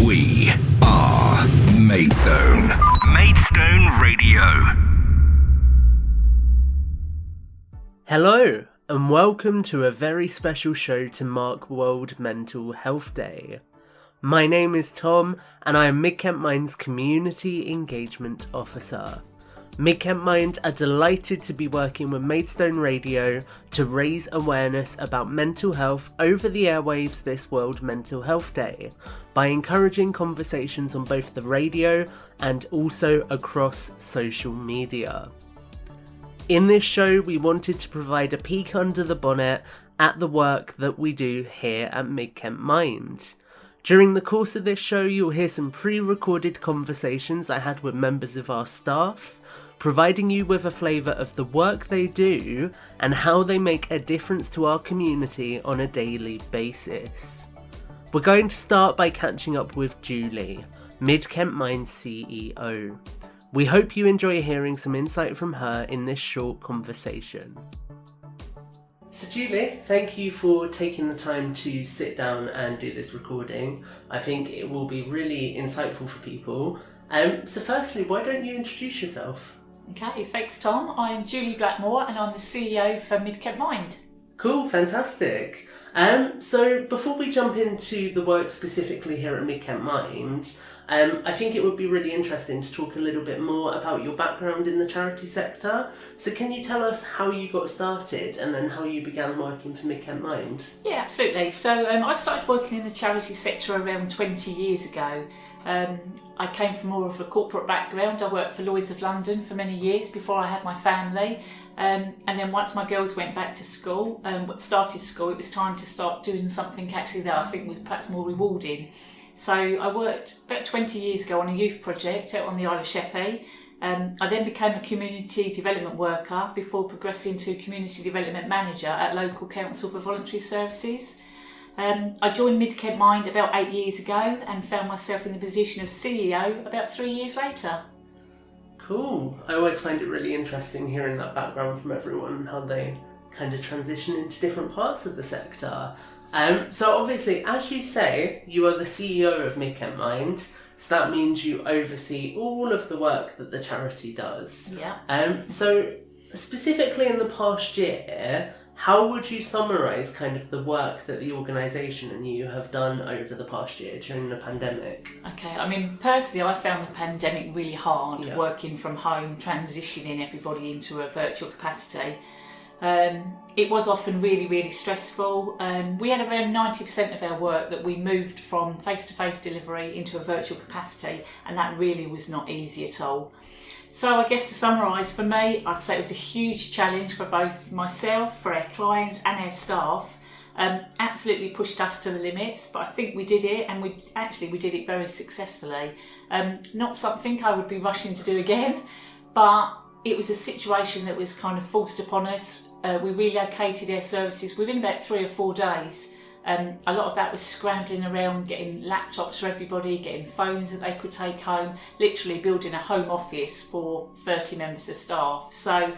We are Maidstone. Maidstone Radio. Hello, and welcome to a very special show to mark World Mental Health Day. My name is Tom, and I am Mid Kent Mind's Community Engagement Officer. Mid Kent Mind are delighted to be working with Maidstone Radio to raise awareness about mental health over the airwaves this World Mental Health Day by encouraging conversations on both the radio and also across social media. In this show, we wanted to provide a peek under the bonnet at the work that we do here at Mid Kent Mind. During the course of this show, you'll hear some pre-recorded conversations I had with members of our staff, providing you with a flavour of the work they do and how they make a difference to our community on a daily basis. We're going to start by catching up with Julie, Mid Kent Mind CEO. We hope you enjoy hearing some insight from her in this short conversation. So Julie, thank you for taking the time to sit down and do this recording. I think it will be really insightful for people. So firstly, why don't you introduce yourself? Okay, thanks Tom. I'm Julie Blackmore and I'm the CEO for Mid Kent Mind. Cool, fantastic. So before we jump into the work specifically here at Mid Kent Mind, I think it would be really interesting to talk a little bit more about your background in the charity sector. So can you tell us how you got started and then how you began working for Mid Kent Mind? Yeah, absolutely. So I started working in the charity sector around 20 years ago. I came from more of a corporate background. I worked for Lloyd's of London for many years before I had my family. And then once my girls went back to school, started school, it was time to start doing something actually that I think was perhaps more rewarding. So I worked about 20 years ago on a youth project out on the Isle of Sheppey. I then became a community development worker before progressing to community development manager at local council for voluntary services. I joined Mid Kent Mind about 8 years ago and found myself in the position of CEO about 3 years later. Cool. I always find it really interesting hearing that background from everyone and how they kind of transition into different parts of the sector. So obviously, as you say, you are the CEO of Mid Kent Mind, so that means you oversee all of the work that the charity does. Yeah. So specifically in the past year, how would you summarise kind of the work that the organisation and you have done over the past year during the pandemic? Okay, I mean, personally, I found the pandemic really hard, Yeah. working from home, transitioning everybody into a virtual capacity. It was often really, really stressful. We had around 90% of our work that we moved from face-to-face delivery into a virtual capacity, and that really was not easy at all. So I guess to summarise, for me, I'd say it was a huge challenge for both myself, for our clients and our staff. Absolutely pushed us to the limits, but I think we did it, and we did it very successfully. Not something I would be rushing to do again, but it was a situation that was kind of forced upon us. We relocated our services within about 3 or 4 days. A lot of that was scrambling around, getting laptops for everybody, getting phones that they could take home, literally building a home office for 30 members of staff. So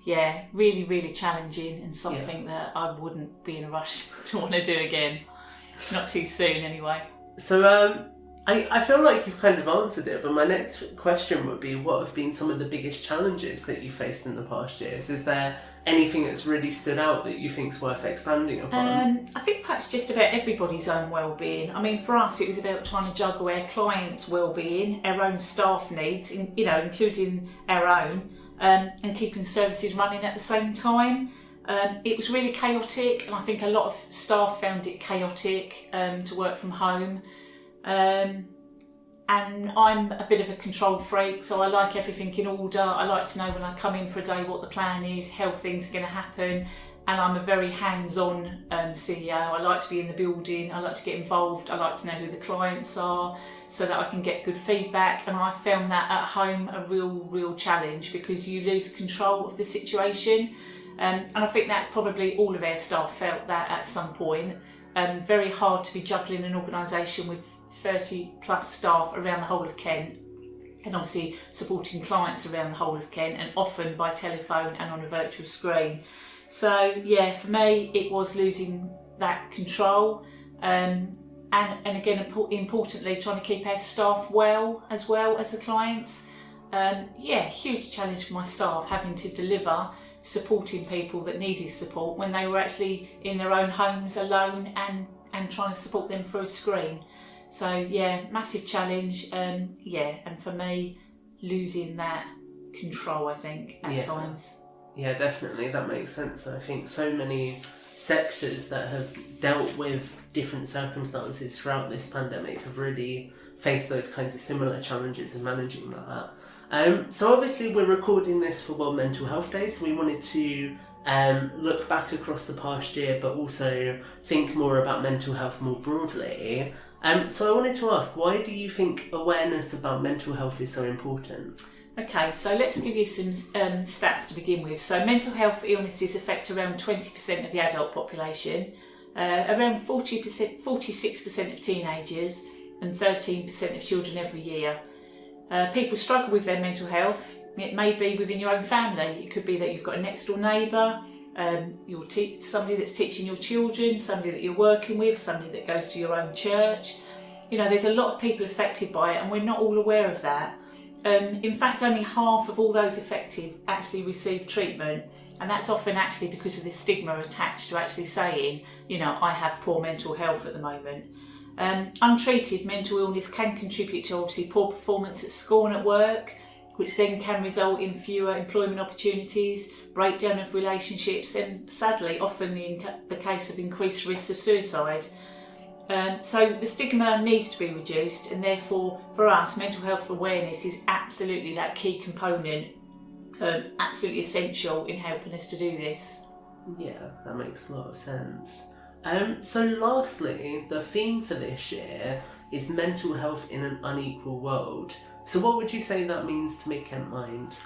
yeah, really, really challenging and something that I wouldn't be in a rush to want to do again. Not too soon anyway. So I feel like you've kind of answered it, but my next question would be, what have been some of the biggest challenges that you faced in the past years? Is there anything that's really stood out that you think's worth expanding upon? I think perhaps just about everybody's own well-being. I mean, for us, it was about trying to juggle our clients' well-being, our own staff needs, including our own, and keeping services running at the same time. It was really chaotic, and I think a lot of staff found it chaotic to work from home. And I'm a bit of a control freak, so I like everything in order. I like to know when I come in for a day what the plan is, how things are going to happen, and I'm a very hands-on CEO. I like to be in the building, I like to get involved, I like to know who the clients are so that I can get good feedback, and I found that at home a real challenge because you lose control of the situation, and I think that probably all of our staff felt that at some point. Very hard to be juggling an organisation with 30 plus staff around the whole of Kent, and obviously supporting clients around the whole of Kent, and often by telephone and on a virtual screen. So yeah, for me it was losing that control. and again, importantly, trying to keep our staff well as the clients. Huge challenge for my staff, having to deliver supporting people that needed support when they were actually in their own homes alone and trying to support them through a screen. So yeah, massive challenge. And for me, losing that control, I think, at times. Yeah, definitely, that makes sense. I think so many sectors that have dealt with different circumstances throughout this pandemic have really faced those kinds of similar challenges in managing that. So obviously we're recording this for World Mental Health Day, so we wanted to look back across the past year, but also think more about mental health more broadly. So I wanted to ask, why do you think awareness about mental health is so important? Okay, so let's give you some stats to begin with. So mental health illnesses affect around 20% of the adult population, around 46% of teenagers, and 13% of children every year. People struggle with their mental health. It may be within your own family. It could be that you've got a next door neighbour, somebody that's teaching your children, somebody that you're working with, somebody that goes to your own church. There's a lot of people affected by it, and we're not all aware of that. In fact, only half of all those affected actually receive treatment, and that's often actually because of the stigma attached to actually saying, I have poor mental health at the moment. Untreated mental illness can contribute to obviously poor performance at school and at work, which then can result in fewer employment opportunities, breakdown of relationships, and sadly often the case of increased risks of suicide. So the stigma needs to be reduced, and therefore for us mental health awareness is absolutely that key component, absolutely essential in helping us to do this. Yeah, that makes a lot of sense. So lastly, the theme for this year is mental health in an unequal world. So what would you say that means to Mid-Kent Mind?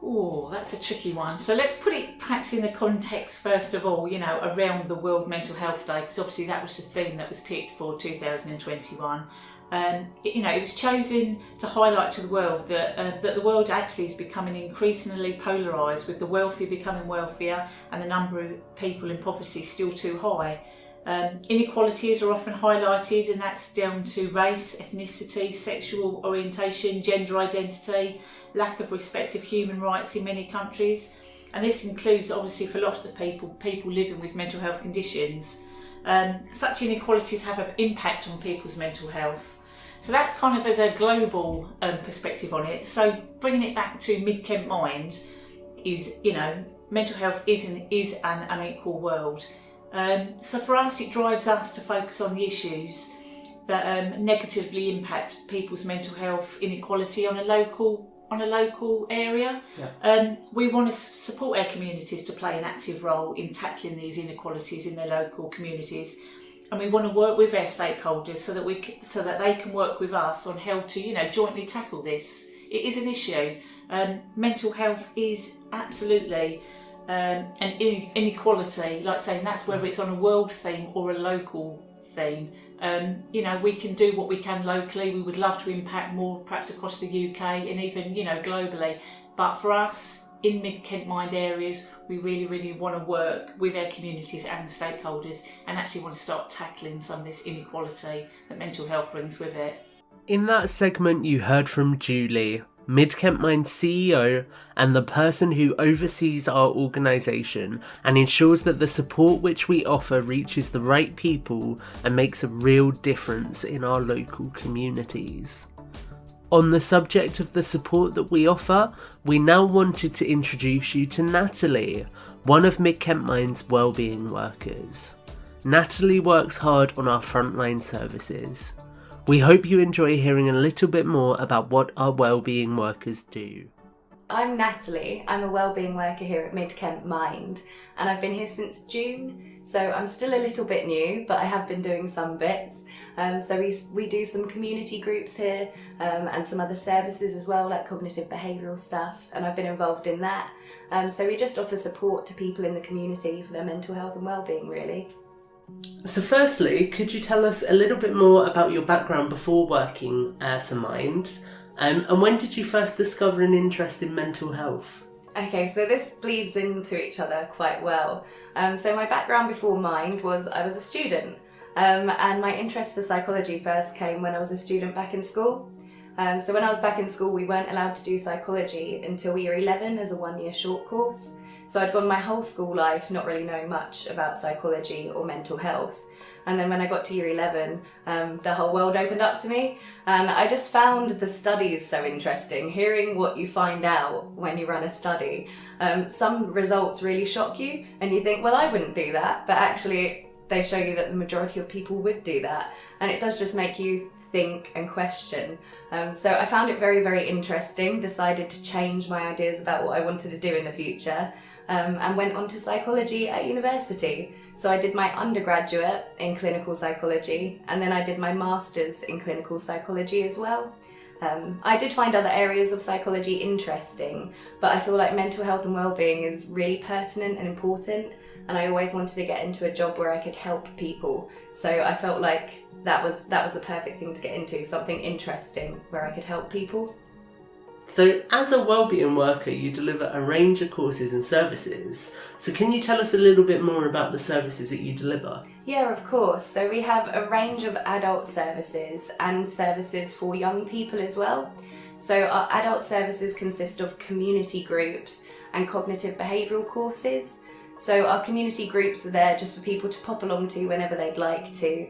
Oh, that's a tricky one. So let's put it perhaps in the context, first of all, around the World Mental Health Day, because obviously that was the theme that was picked for 2021. It was chosen to highlight to the world that the world actually is becoming increasingly polarised, with the wealthy becoming wealthier and the number of people in poverty still too high. Inequalities are often highlighted, and that's down to race, ethnicity, sexual orientation, gender identity, lack of respect of human rights in many countries. And this includes, obviously, for lots of people living with mental health conditions. Such inequalities have an impact on people's mental health. So that's kind of as a global perspective on it. So bringing it back to Mid-Kent Mind is, mental health is an unequal world. So for us, it drives us to focus on the issues that negatively impact people's mental health inequality on a local area. Yeah. We want to support our communities to play an active role in tackling these inequalities in their local communities, and we want to work with our stakeholders so that they can work with us on how to jointly tackle this. It is an issue. Mental health is absolutely an inequality, like saying that's whether it's on a world theme or a local theme. We can do what we can locally. We would love to impact more perhaps across the UK and even globally, but for us in Mid-Kent Mind areas, we really, really want to work with our communities and the stakeholders, and actually want to start tackling some of this inequality that mental health brings with it. In that segment you heard from Julie, Mid-Kent Mind's CEO and the person who oversees our organisation and ensures that the support which we offer reaches the right people and makes a real difference in our local communities. On the subject of the support that we offer, we now wanted to introduce you to Natalie, one of Mid-Kent Mind's wellbeing workers. Natalie works hard on our frontline services. We hope you enjoy hearing a little bit more about what our wellbeing workers do. I'm Natalie. I'm a wellbeing worker here at Mid-Kent Mind, and I've been here since June, so I'm still a little bit new, but I have been doing some bits. So we do some community groups here and some other services as well, like cognitive behavioural stuff, and I've been involved in that. So we just offer support to people in the community for their mental health and wellbeing, really. So firstly, could you tell us a little bit more about your background before working for Mind? And when did you first discover an interest in mental health? Okay, so this bleeds into each other quite well. So my background before Mind was I was a student. And my interest for psychology first came when I was a student back in school. So when I was back in school, we weren't allowed to do psychology until year 11 as a 1-year short course. So I'd gone my whole school life not really knowing much about psychology or mental health. And then when I got to year 11, the whole world opened up to me. And I just found the studies so interesting, hearing what you find out when you run a study. Some results really shock you and you think, well, I wouldn't do that. But actually, they show you that the majority of people would do that. And it does just make you think and question. So I found it very, very interesting, decided to change my ideas about what I wanted to do in the future, and went on to psychology at university. So I did my undergraduate in clinical psychology, and then I did my master's in clinical psychology as well. I did find other areas of psychology interesting, but I feel like mental health and well-being is really pertinent and important, and I always wanted to get into a job where I could help people. So I felt like that was the perfect thing to get into, something interesting where I could help people. So as a wellbeing worker, you deliver a range of courses and services. So can you tell us a little bit more about the services that you deliver? Yeah, of course. So we have a range of adult services and services for young people as well. So our adult services consist of community groups and cognitive behavioural courses. So our community groups are there just for people to pop along to whenever they'd like to,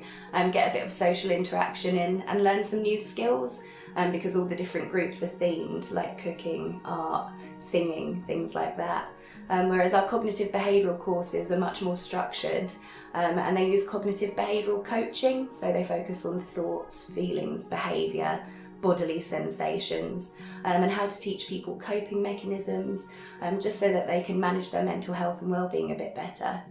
get a bit of social interaction in and learn some new skills. Because all the different groups are themed, like cooking, art, singing, things like that. Whereas our cognitive behavioural courses are much more structured, and they use cognitive behavioural coaching, so they focus on thoughts, feelings, behaviour, bodily sensations, and how to teach people coping mechanisms, just so that they can manage their mental health and well-being a bit better.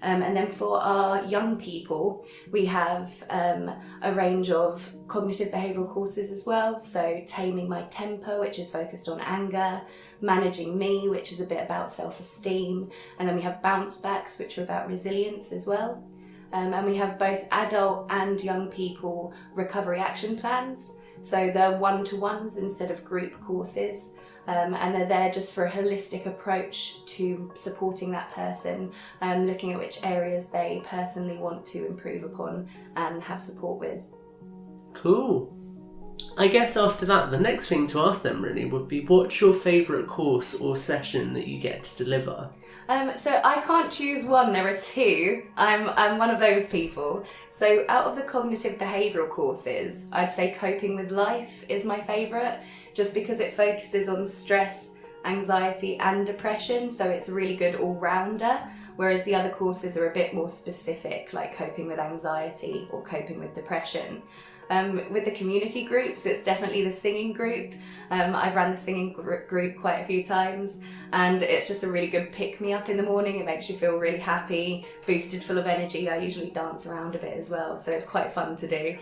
And then for our young people, we have a range of cognitive behavioural courses as well. So Taming My Temper, which is focused on anger, Managing Me, which is a bit about self-esteem, and then we have Bounce Backs, which are about resilience as well. And we have both adult and young people recovery action plans. So they're one-to-ones instead of group courses. And they're there just for a holistic approach to supporting that person, looking at which areas they personally want to improve upon and have support with. Cool. I guess after that, the next thing to ask them really would be, what's your favourite course or session that you get to deliver? So I can't choose one, there are two. I'm one of those people. So out of the cognitive behavioural courses, I'd say Coping with Life is my favourite, just because it focuses on stress, anxiety and depression, so it's a really good all-rounder, whereas the other courses are a bit more specific, like Coping with Anxiety or Coping with Depression. With the community groups, it's definitely the singing group. I've run the singing group quite a few times, and it's just a really good pick-me-up in the morning. It makes you feel really happy, boosted, full of energy. I usually dance around a bit as well, so it's quite fun to do.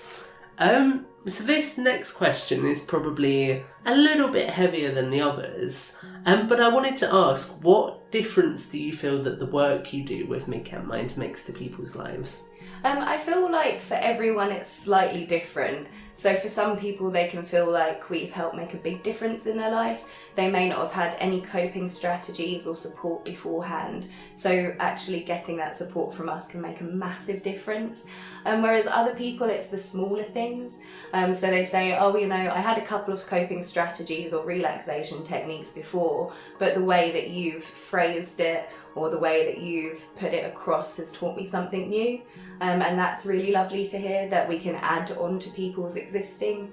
So this next question is probably a little bit heavier than the others, but I wanted to ask, what difference do you feel that the work you do with Mid-Kent Mind makes to people's lives? I feel like for everyone it's slightly different. So for some people they can feel like we've helped make a big difference in their life. They may not have had any coping strategies or support beforehand. So actually getting that support from us can make a massive difference. Whereas other people, it's the smaller things. So they say, oh, you know, I had a couple of coping strategies or relaxation techniques before, but the way that you've phrased it or the way that you've put it across has taught me something new. And that's really lovely to hear, that we can add on to people's existing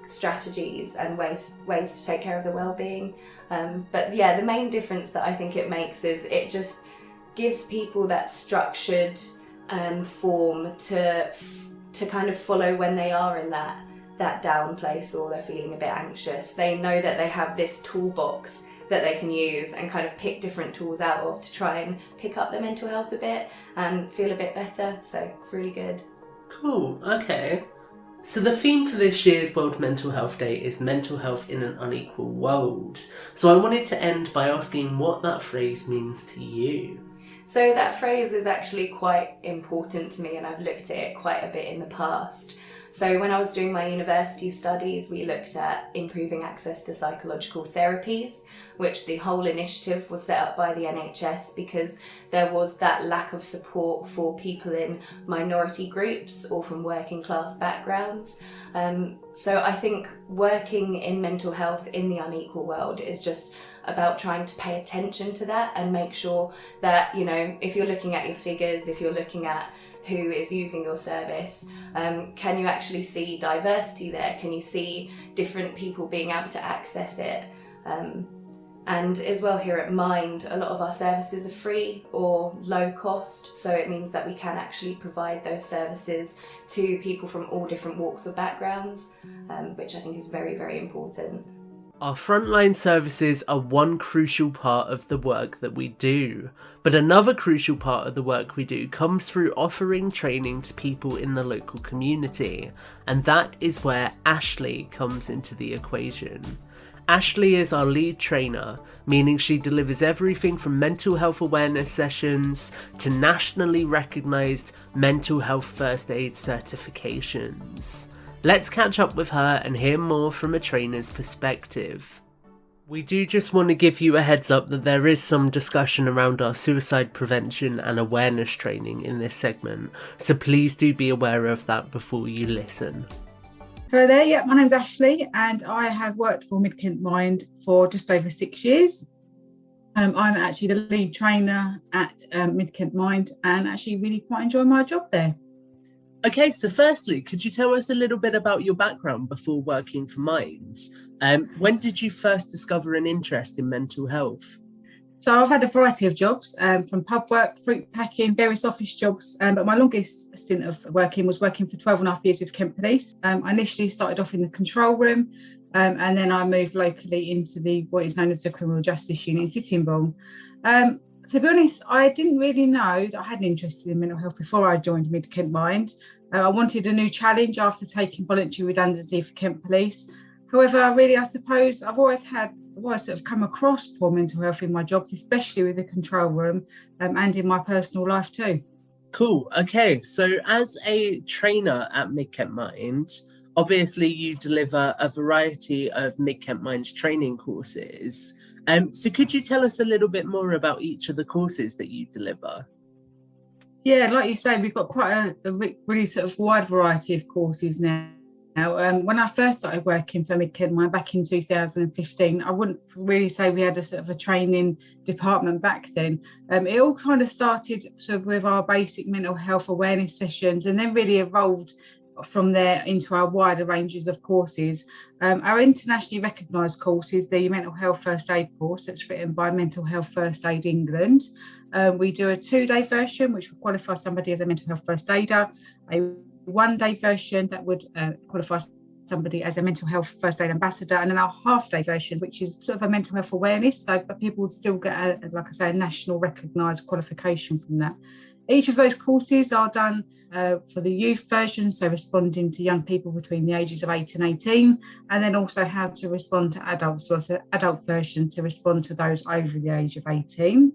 strategies and ways to take care of their well-being. But yeah, the main difference that I think it makes is it just gives people that structured form to kind of follow when they are in that down place or they're feeling a bit anxious. They know that they have this toolbox that they can use and kind of pick different tools out of to try and pick up their mental health a bit and feel a bit better. So it's really good. Cool, okay. So the theme for this year's World Mental Health Day is mental health in an unequal world. So I wanted to end by asking what that phrase means to you. So that phrase is actually quite important to me, and I've looked at it quite a bit in the past. So when I was doing my university studies, we looked at improving access to psychological therapies, which the whole initiative was set up by the NHS because there was that lack of support for people in minority groups or from working class backgrounds. So I think working in mental health in the unequal world is just about trying to pay attention to that and make sure that, you know, if you're looking at your figures, if you're looking at who is using your service, can you actually see diversity there? Can you see different people being able to access it? And as well, here at Mind, a lot of our services are free or low cost, so it means that we can actually provide those services to people from all different walks of backgrounds, which I think is very, very important. Our frontline services are one crucial part of the work that we do, but another crucial part of the work we do comes through offering training to people in the local community, and that is where Ashley comes into the equation. Ashley is our lead trainer, meaning she delivers everything from mental health awareness sessions to nationally recognised mental health first aid certifications. Let's catch up with her and hear more from a trainer's perspective. We do just want to give you a heads up that there is some discussion around our suicide prevention and awareness training in this segment, so please do be aware of that before you listen. Hello there, yeah, my name's Ashley and I have worked for Mid Kent Mind for just over 6 years. I'm actually the lead trainer at Mid Kent Mind and actually really quite enjoy my job there. Okay, so firstly, could you tell us a little bit about your background before working for Mind? When did you first discover an interest in mental health? So I've had a variety of jobs, from pub work, fruit packing, various office jobs, but my longest stint of working was working for 12 and a half years with Kent Police. I initially started off in the control room, and then I moved locally into what is known as the Criminal Justice Unit in Sittingbourne. To be honest, I didn't really know that I had an interest in mental health before I joined Mid Kent Mind. I wanted a new challenge after taking voluntary redundancy for Kent Police. However, I suppose I've always sort of come across poor mental health in my jobs, especially with the control room, and in my personal life too. Cool. Okay, so as a trainer at Mid Kent Mind, obviously you deliver a variety of Mid Kent Mind's training courses. So could you tell us a little bit more about each of the courses that you deliver? Yeah, like you say, we've got quite a really sort of wide variety of courses now. When I first started working for Mid Kent Mind back in 2015, I wouldn't really say we had a sort of a training department back then. It all kind of started sort of with our basic mental health awareness sessions and then really evolved from there into our wider ranges of courses. Our internationally recognised course is the Mental Health First Aid course that's written by Mental Health First Aid England. We do a 2-day version which will qualify somebody as a mental health first aider, a 1-day version that would qualify somebody as a mental health first aid ambassador, and then our half-day version which is sort of a mental health awareness, so but people would still get a national recognised qualification from that. Each of those courses are done for the youth version, so responding to young people between the ages of 8 and 18, and then also how to respond to adults, so it's an adult version to respond to those over the age of 18.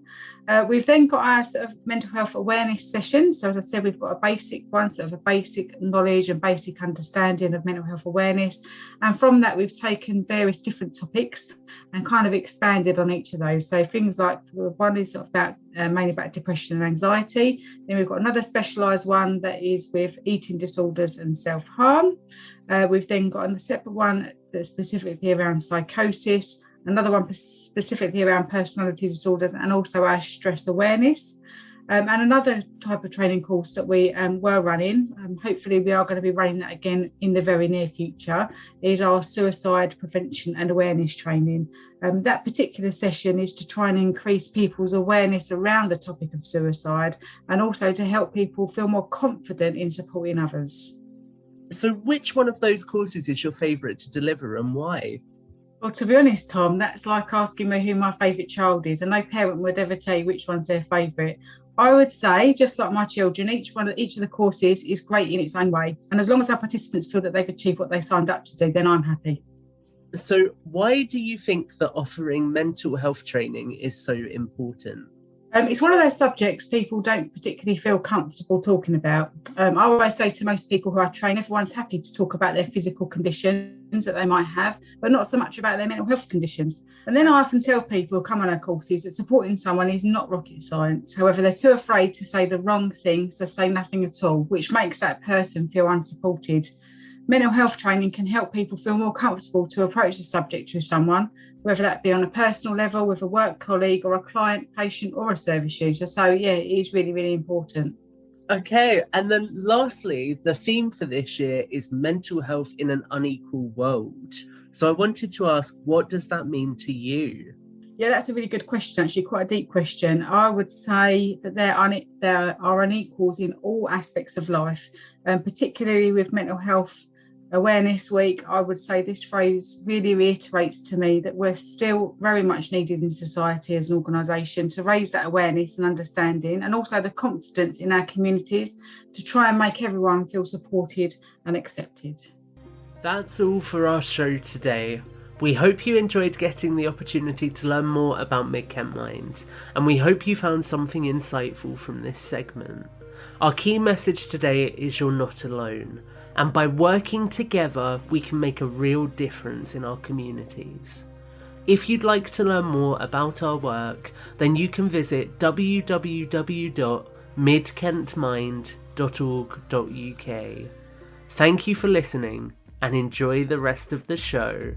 We've then got our sort of mental health awareness session. So as I said, we've got a basic one, sort of a basic knowledge and basic understanding of mental health awareness. And from that, we've taken various different topics and kind of expanded on each of those. So things like one is sort of about mainly about depression and anxiety. Then we've got another specialised one that is with eating disorders and self-harm. We've then got a separate one that's specifically around psychosis, another one specifically around personality disorders, and also our stress awareness. And another type of training course that we were running, hopefully we are going to be running that again in the very near future, is our suicide prevention and awareness training. That particular session is to try and increase people's awareness around the topic of suicide, and also to help people feel more confident in supporting others. So which one of those courses is your favourite to deliver and why? Well, to be honest, Tom, that's like asking me who my favourite child is, and no parent would ever tell you which one's their favourite. I would say, just like my children, each of the courses is great in its own way. And as long as our participants feel that they've achieved what they signed up to do, then I'm happy. So why do you think that offering mental health training is so important? It's one of those subjects people don't particularly feel comfortable talking about. I always say to most people who I train, everyone's happy to talk about their physical conditions that they might have, but not so much about their mental health conditions. And then I often tell people who come on our courses that supporting someone is not rocket science. However, they're too afraid to say the wrong thing, so say nothing at all, which makes that person feel unsupported. Mental health training can help people feel more comfortable to approach the subject with someone, whether that be on a personal level with a work colleague or a client, patient or a service user. So yeah, it is really, really important. Okay, and then lastly, the theme for this year is mental health in an unequal world. So I wanted to ask, what does that mean to you? Yeah, that's a really good question, actually, quite a deep question. I would say that there are unequals in all aspects of life, particularly with Mental Health Awareness Week. I would say this phrase really reiterates to me that we're still very much needed in society as an organisation to raise that awareness and understanding, and also the confidence in our communities to try and make everyone feel supported and accepted. That's all for our show today. We hope you enjoyed getting the opportunity to learn more about Mid-Kent Mind, and we hope you found something insightful from this segment. Our key message today is you're not alone, and by working together, we can make a real difference in our communities. If you'd like to learn more about our work, then you can visit www.midkentmind.org.uk. Thank you for listening, and enjoy the rest of the show.